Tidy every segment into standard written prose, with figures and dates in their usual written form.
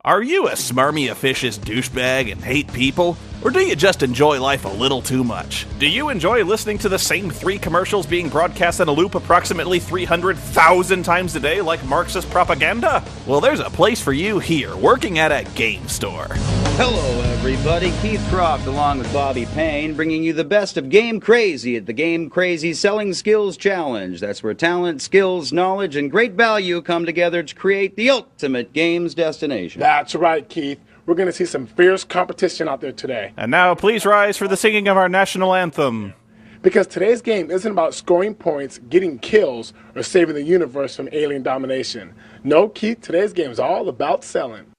Are you a smarmy officious douchebag and hate people? Or do you just enjoy life a little too much? Do you enjoy listening to the same 3 commercials being broadcast in a loop approximately 300,000 times a day like Marxist propaganda? Well, there's a place for you here, working at a game store. Hello, everybody. Keith Croft along with Bobby Payne, bringing you the best of Gamecrazy at the Gamecrazy Selling Skills Challenge. That's where talent, skills, knowledge, and great value come together to create the ultimate games destination. That's right, Keith. We're going to see some fierce competition out there today. And now, please rise for the singing of our national anthem. Because today's game isn't about scoring points, getting kills, or saving the universe from alien domination. No, Keith, today's game is all about selling.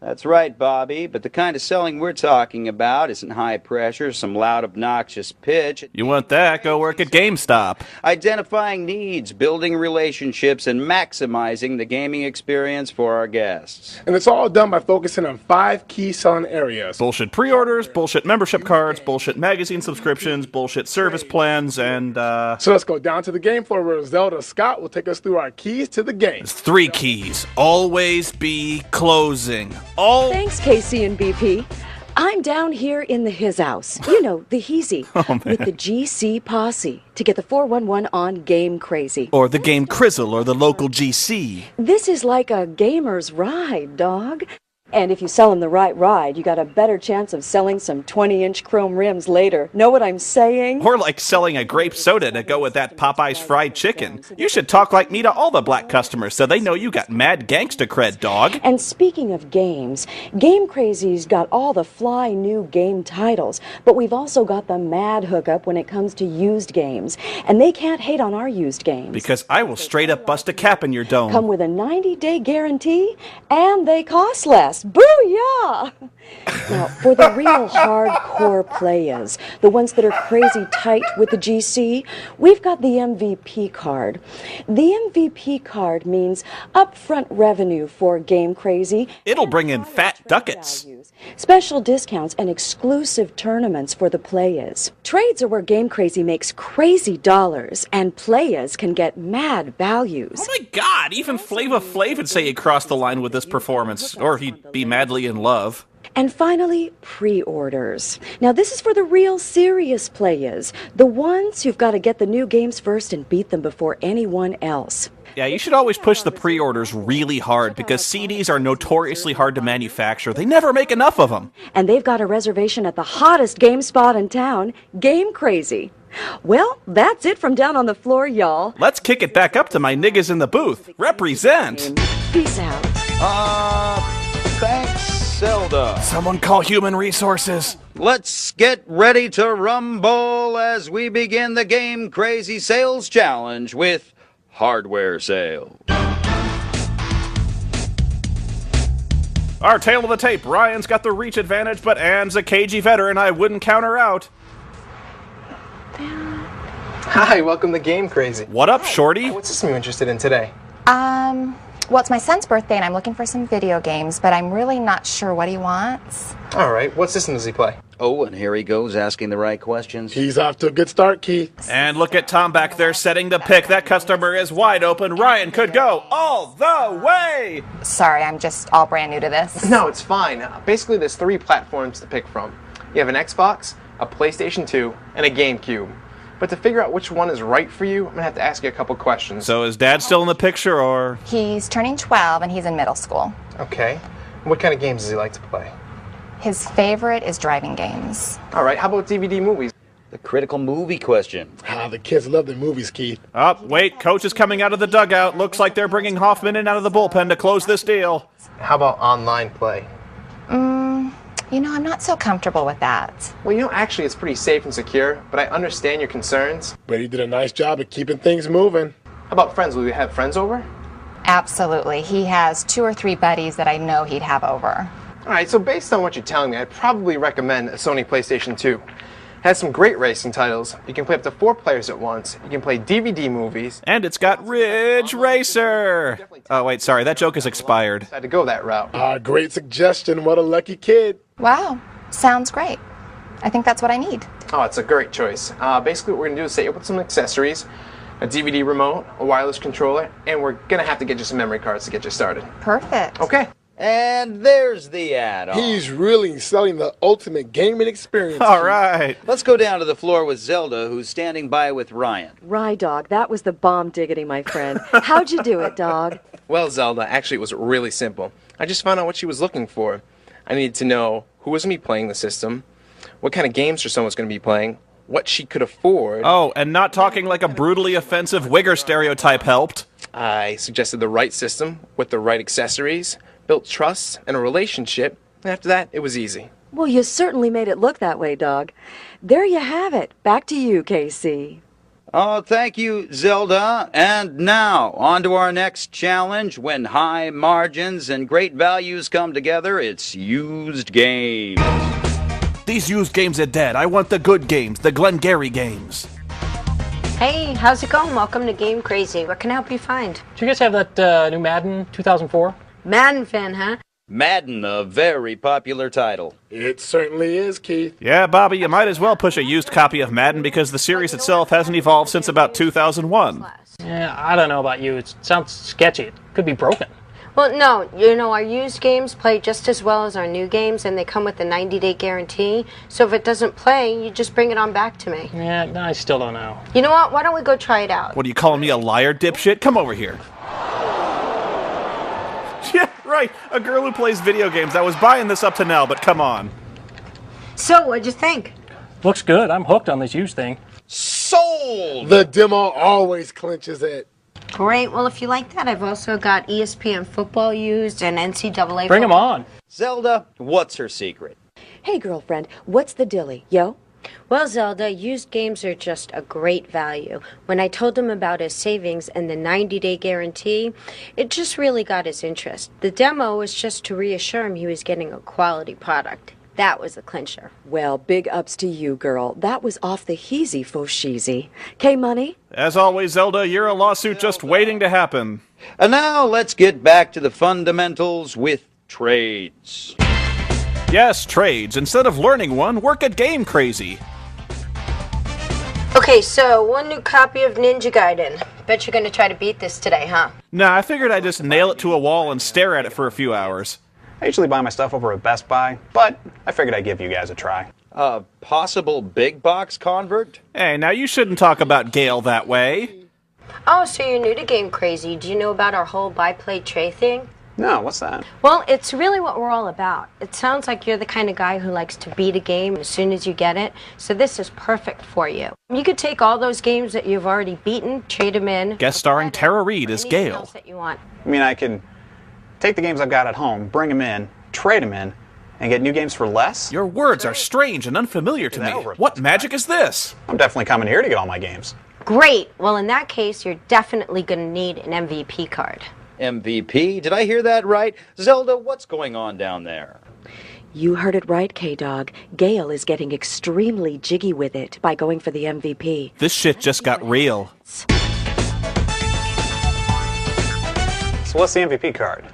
That's right, Bobby, but the kind of selling we're talking about isn't high pressure, some loud, obnoxious pitch. You want that? Go work at GameStop. Identifying needs, building relationships, and maximizing the gaming experience for our guests. And it's all done by focusing on 5 key selling areas. Bullshit pre-orders, bullshit membership cards, bullshit magazine subscriptions, bullshit service plans, and, So let's go down to the game floor where Zelda Scott will take us through our keys to the game. There's 3 keys. Always be closing. Thanks, KC and BP. I'm down here in the his house. You know, the Heezy. With the GC posse to get the 411 on Gamecrazy. Or the Game Crizzle or the local GC. This is like a gamer's ride, dog. And if you sell them the right ride, you got a better chance of selling some 20-inch chrome rims later. Know what I'm saying? Or like selling a grape soda to go with that Popeye's fried chicken. You should talk like me to all the black customers so they know you got mad gangsta cred, dog. And speaking of games, Gamecrazy's got all the fly new game titles, but we've also got the mad hookup when it comes to used games. And they can't hate on our used games. Because I will straight up bust a cap in your dome. Come with a 90-day guarantee, and they cost less. Booyah! Now, for the real hardcore players, the ones that are crazy tight with the GC, we've got the MVP card. The MVP card means upfront revenue for Gamecrazy. It'll bring in fat ducats. Special discounts and exclusive tournaments for the players. Trades are where Gamecrazy makes crazy dollars, and players can get mad values. Oh my god, even Flava Flav would say he crossed the line with this performance, or he'd be madly in love. And finally, pre-orders. Now, this is for the real serious players, the ones who've got to get the new games first and beat them before anyone else. Yeah, you should always push the pre-orders really hard because CDs are notoriously hard to manufacture. They never make enough of them. And they've got a reservation at the hottest game spot in town, Gamecrazy. Well, that's it from down on the floor, y'all. Let's kick it back up to my niggas in the booth. Represent! Peace out. Thanks, Zelda. Someone call human resources. Let's get ready to rumble as we begin the Gamecrazy Sales Challenge with hardware sales. Our tail of the tape. Ryan's got the reach advantage, but Anne's a cagey veteran I wouldn't count her out. Hi, welcome to Gamecrazy. What up, shorty? What system are you interested in today? Well, it's my son's birthday and I'm looking for some video games, but I'm really not sure what he wants. All right, what system does he play? Oh, and here he goes asking the right questions. He's off to a good start, Keith. And look at Tom back there setting the pick. That customer is wide open. Ryan could go all the way. Sorry, I'm just all brand new to this. No, it's fine. Basically, there's 3 platforms to pick from. You have an Xbox, a PlayStation 2, and a GameCube. But to figure out which one is right for you, I'm going to have to ask you a couple questions. So is Dad still in the picture, or? He's turning 12 and he's in middle school. Okay. What kind of games does he like to play? His favorite is driving games. All right, how about DVD movies? The critical movie question. The kids love their movies, Keith. Oh, wait, coach is coming out of the dugout. Looks like they're bringing Hoffman in out of the bullpen to close this deal. How about online play? You know, I'm not so comfortable with that. Well, you know, actually, it's pretty safe and secure, but I understand your concerns. But he did a nice job of keeping things moving. How about friends? Will you have friends over? Absolutely. He has 2 or 3 buddies that I know he'd have over. All right, so based on what you're telling me, I'd probably recommend a Sony PlayStation 2. It has some great racing titles. You can play up to 4 players at once. You can play DVD movies. And it's got Ridge Racer. Oh, wait, sorry, that joke is expired. I had to go that route. Great suggestion. What a lucky kid. Wow, sounds great. I think that's what I need. Oh, it's a great choice. Basically, what we're going to do is set you up with some accessories, a DVD remote, a wireless controller, and we're going to have to get you some memory cards to get you started. Perfect. Okay. And there's the add-on. He's really selling the ultimate gaming experience. All right. Let's go down to the floor with Zelda, who's standing by with Ryan. Rye dog, that was the bomb diggity, my friend. How'd you do it, dog? Well, Zelda, actually it was really simple. I just found out what she was looking for. I needed to know who was going to be playing the system, what kind of games someone's going to be playing, what she could afford. Oh, and not talking like a brutally offensive wigger stereotype helped. I suggested the right system with the right accessories, built trust and a relationship, and after that, it was easy. Well, you certainly made it look that way, dog. There you have it. Back to you, KC. Oh, thank you, Zelda. And now, on to our next challenge. When high margins and great values come together, it's used games. These used games are dead. I want the good games, the Glengarry games. Hey, how's it going? Welcome to Gamecrazy. What can I help you find? Do you guys have that new Madden 2004? Madden fan, huh? Madden, a very popular title. It certainly is, Keith. Yeah, Bobby, you might as well push a used copy of Madden because the series itself hasn't evolved since about 2001. Yeah, I don't know about you. It sounds sketchy. It could be broken. Well, no. You know, our used games play just as well as our new games, and they come with a 90-day guarantee. So if it doesn't play, you just bring it on back to me. Yeah, I still don't know. You know what? Why don't we go try it out? What, are you calling me a liar, dipshit? Come over here. Yeah, right. A girl who plays video games. I was buying this up to now, but come on. So, what'd you think? Looks good. I'm hooked on this used thing. Sold! The demo always clinches it. Great. Well, if you like that, I've also got ESPN football used and NCAA. Bring 'em on. Zelda, what's her secret? Hey, girlfriend, what's the dilly, yo? Well, Zelda, used games are just a great value. When I told him about his savings and the 90-day guarantee, it just really got his interest. The demo was just to reassure him he was getting a quality product. That was a clincher. Well, big ups to you, girl. That was off the heezy fo sheezy. K-Money? As always, Zelda, you're a lawsuit just waiting to happen. And now let's get back to the fundamentals with trades. Yes, trades. Instead of learning one, work at Gamecrazy. Okay, so one new copy of Ninja Gaiden. Bet you're gonna try to beat this today, huh? Nah, I figured I'd just nail it to a wall and stare at it for a few hours. I usually buy my stuff over at Best Buy, but I figured I'd give you guys a try. A possible big box convert? Hey, now you shouldn't talk about Gale that way. Oh, so you're new to Gamecrazy. Do you know about our whole buy, play, trade thing? No, what's that? Well, it's really what we're all about. It sounds like you're the kind of guy who likes to beat a game as soon as you get it, so this is perfect for you. You could take all those games that you've already beaten, trade them in. Guest starring Tara Reid as anything Gale. else that you want. I mean, I can take the games I've got at home, bring them in, trade them in, and get new games for less? Your words are strange and unfamiliar to me. What magic is this? I'm definitely coming here to get all my games. Great. Well, in that case, you're definitely going to need an MVP card. MVP? Did I hear that right? Zelda, what's going on down there? You heard it right, K-Dog. Gale is getting extremely jiggy with it by going for the MVP. This shit just got real. So what's the MVP card?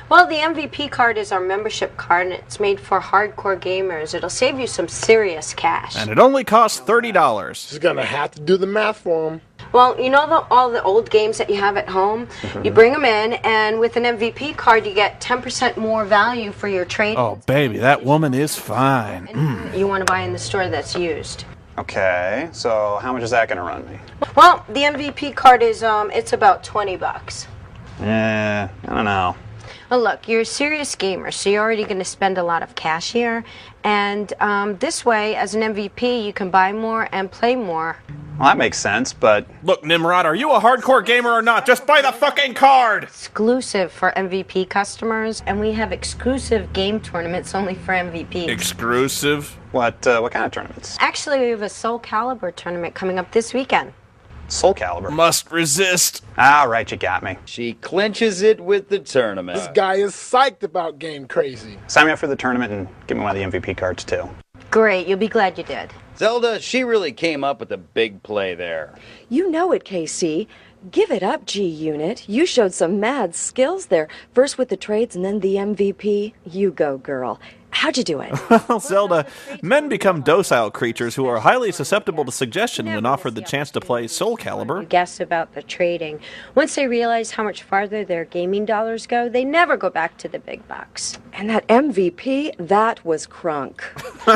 Well, the MVP card is our membership card, and it's made for hardcore gamers. It'll save you some serious cash. And it only costs $30. She's gonna have to do the math for him. Well, you know all the old games that you have at home? You bring them in, and with an MVP card, you get 10% more value for your trade. Oh, baby, that woman is fine. You want to buy in the store that's used. Okay, so how much is that going to run me? Well, the MVP card is, it's about $20. I don't know. Well, look, you're a serious gamer, so you're already going to spend a lot of cash here. And this way, as an MVP, you can buy more and play more. Well, that makes sense, but... Look, Nimrod, are you a hardcore gamer or not? Just buy the fucking card! Exclusive for MVP customers, and we have exclusive game tournaments only for MVP. Exclusive? What kind of tournaments? Actually, we have a Soul Calibur tournament coming up this weekend. Soul Calibur. Must resist. All right, you got me. She clinches it with the tournament. This guy is psyched about Gamecrazy. Sign me up for the tournament and give me one of the MVP cards, too. Great, you'll be glad you did. Zelda, she really came up with a big play there. You know it, KC. Give it up, G-Unit. You showed some mad skills there. First with the trades and then the MVP. You go, girl. how'd you do it? Well, Zelda, men become docile creatures who are highly susceptible to suggestion when offered the chance to play Soul Calibur. Guess about the trading. Once they realize how much farther their gaming dollars go, they never go back to the big bucks. And that MVP, that was crunk.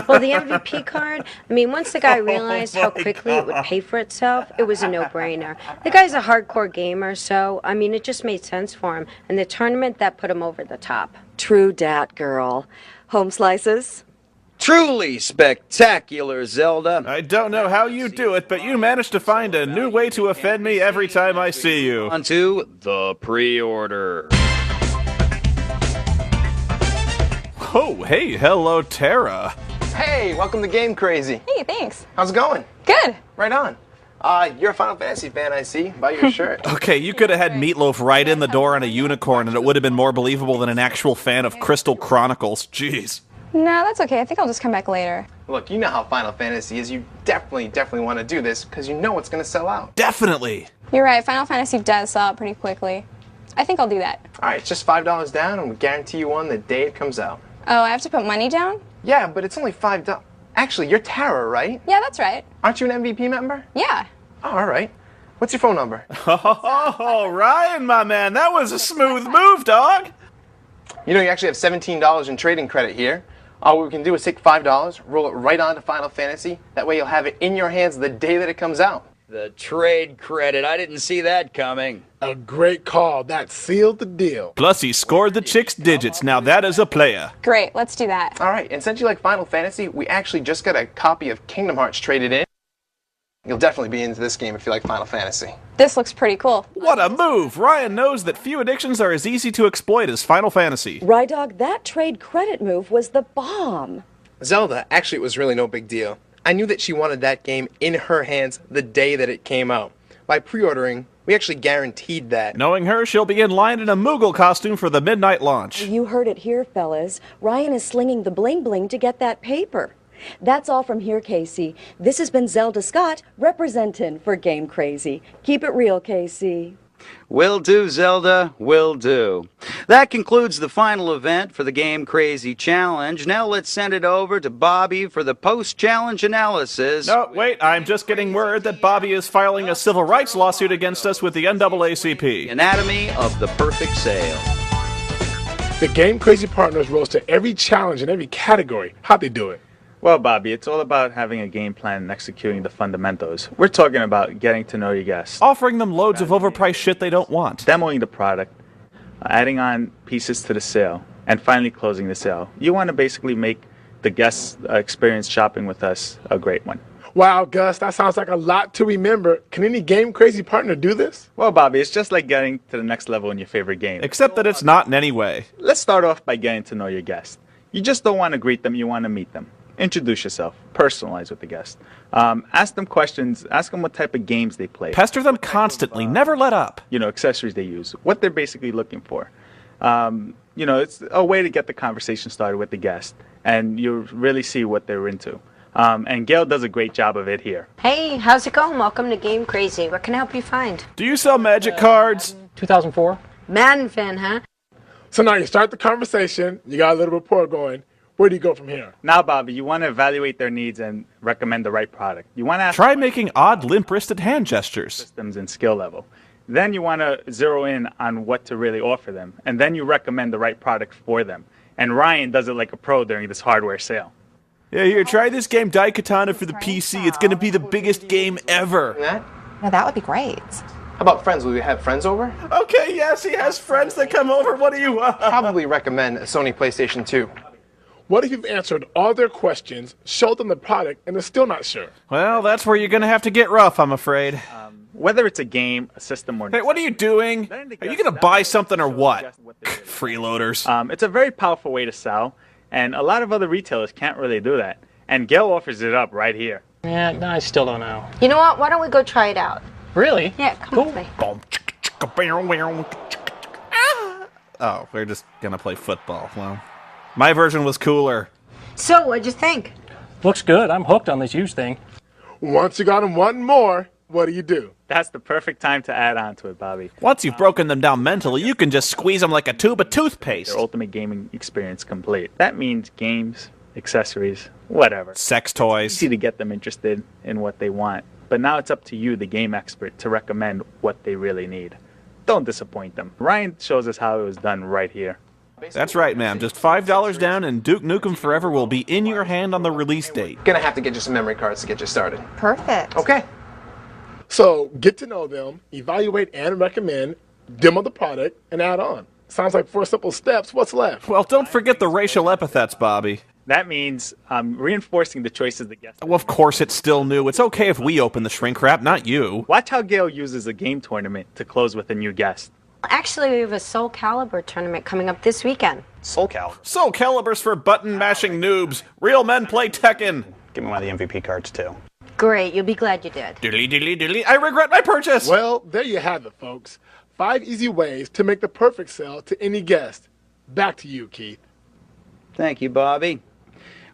Well, the MVP card, I mean, once the guy realized how quickly it would pay for itself, it was a no-brainer. The guy's a hardcore gamer, so, I mean, it just made sense for him. And the tournament, that put him over the top. True dat, girl. Home slices? Truly spectacular, Zelda. I don't know how you do it, but you manage to find a new way to offend me every time I see you. On to the pre-order. Oh, hey, hello, Tara. Hey, welcome to Gamecrazy. Hey, thanks. How's it going? Good. Right on. You're a Final Fantasy fan, I see, by your shirt. Okay, you could have had Meatloaf right in the door on a unicorn, and it would have been more believable than an actual fan of Crystal Chronicles. Jeez. No, that's okay. I think I'll just come back later. Look, you know how Final Fantasy is. You definitely want to do this, because you know it's going to sell out. Definitely. You're right. Final Fantasy does sell out pretty quickly. I think I'll do that. All right, it's just $5 down, and we guarantee you one the day it comes out. Oh, I have to put money down? Yeah, but it's only $5. Actually, you're Tara, right? Yeah, that's right. Aren't you an MVP member? Yeah. Oh, all right. What's your phone number? Oh, Ryan, my man, that was a smooth move, dog. You know, you actually have $17 in trading credit here. All we can do is take $5, roll it right onto Final Fantasy. That way you'll have it in your hands the day that it comes out. The trade credit. I didn't see that coming. A great call. That sealed the deal. Plus, he scored the chick's digits. Now that is a player. Great. Let's do that. All right, and since you like Final Fantasy, we actually just got a copy of Kingdom Hearts traded in. You'll definitely be into this game if you like Final Fantasy. This looks pretty cool. What a move! Ryan knows that few addictions are as easy to exploit as Final Fantasy. Rydog, that trade credit move was the bomb. Zelda, actually it was really no big deal. I knew that she wanted that game in her hands the day that it came out. By pre-ordering, we actually guaranteed that. Knowing her, she'll be in line in a Moogle costume for the midnight launch. You heard it here, fellas. Ryan is slinging the bling-bling to get that paper. That's all from here, Casey. This has been Zelda Scott, representing for Gamecrazy. Keep it real, Casey. Will do, Zelda, will do. That concludes the final event for the Gamecrazy Challenge. Now let's send it over to Bobby for the post-challenge analysis. No, wait, I'm just getting word that Bobby is filing a civil rights lawsuit against us with the NAACP. Anatomy of the perfect sale. The Gamecrazy partners rose to every challenge in every category. How'd they do it? Well, Bobby, it's all about having a game plan and executing the fundamentals. We're talking about getting to know your guests, Offering them loads of overpriced shit they don't want. demoing the product, adding on pieces to the sale, and finally closing the sale. You want to basically make the guest experience shopping with us a great one. Wow, Gus, that sounds like a lot to remember. Can any Gamecrazy partner do this? Well, Bobby, it's just like getting to the next level in your favorite game. Except that it's not in any way. Let's start off by getting to know your guest. You just don't want to greet them, you want to meet them. Introduce yourself. Personalize with the guest. Ask them questions. Ask them what type of games they play. Pester them constantly, never let up. You know, accessories they use. What they're basically looking for. You know, it's a way to get the conversation started with the guest. And you really see what they're into. And Gail does a great job of it here. Hey, how's it going? Welcome to Gamecrazy. What can I help you find? Do you sell magic cards? 2004. Madden fan, huh? So now you start the conversation, you got a little rapport going. Where do you go from here? Now, Bobby, you want to evaluate their needs and recommend the right product. You want to ask Try making odd limp-wristed hand gestures. systems and skill level. Then you want to zero in on what to really offer them. And then you recommend the right product for them. And Ryan does it like a pro during this hardware sale. Yeah, here, try this game Daikatana for the PC. It's gonna be the biggest game ever. That? No, that would be great. How about friends? Will we have friends over? Okay, yes, he has friends that come over. What do you want? Probably recommend a Sony PlayStation 2. What if you've answered all their questions, showed them the product, and they're still not sure? Well, that's where you're gonna have to get rough, I'm afraid. Whether it's a game, a system, or Hey, what are you doing? Are you gonna buy something or what? Freeloaders. It's a very powerful way to sell, and a lot of other retailers can't really do that. And Gail offers it up right here. Yeah, no, I still don't know. You know what? Why don't we go try it out? Really? Yeah, come on. Oh, we're just gonna play football. Well, my version was cooler. So, what'd you think? Looks good. I'm hooked on this used thing. Once you got them wanting more, what do? That's the perfect time to add on to it, Bobby. Once you've broken them down mentally, you can just squeeze them like a tube of toothpaste. Their ultimate gaming experience complete. That means games, accessories, whatever. Sex toys. Easy to get them interested in what they want. But now it's up to you, the game expert, to recommend what they really need. Don't disappoint them. Ryan shows us how it was done right here. That's right, ma'am. Just $5 down and Duke Nukem Forever will be in your hand on the release date. Gonna have to get you some memory cards to get you started. Perfect. Okay. So get to know them, evaluate and recommend, demo the product, and add on. Sounds like 4 simple steps. What's left? Well, don't forget the racial epithets, Bobby. That means reinforcing the choices the guest. Well, of course, it's still new. It's okay if we open the shrink wrap, not you. Watch how Gail uses a game tournament to close with a new guest. Actually, we have a Soul Calibur tournament coming up this weekend. Soul Calibur. Soul Caliburs for button-mashing noobs. Real men play Tekken. Give me one of the MVP cards, too. Great, you'll be glad you did. Diddly, diddly, diddly. I regret my purchase. Well, there you have it, folks. 5 easy ways to make the perfect sale to any guest. Back to you, Keith. Thank you, Bobby.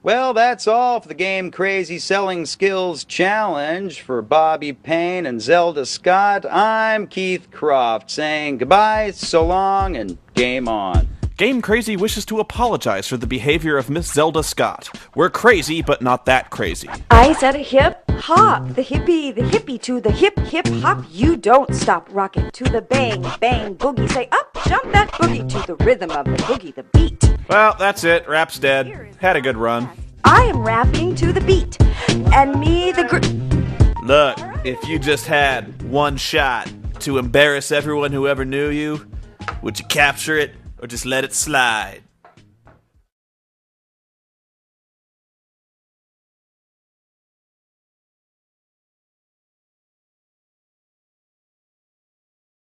Well, that's all for the Game Crazy Selling Skills Challenge. For Bobby Payne and Zelda Scott, I'm Keith Croft saying goodbye, so long, and game on. Game Crazy wishes to apologize for the behavior of Miss Zelda Scott. We're crazy, but not that crazy. I said a hip hop, the hippie to the hip hop. You don't stop rocking to the bang bang boogie. Say up, jump that boogie to the rhythm of the boogie, the beat. Well, that's it. Rap's dead. Had a good run. I am rapping to the beat, and me the Look, if you just had one shot to embarrass everyone who ever knew you, would you capture it or just let it slide?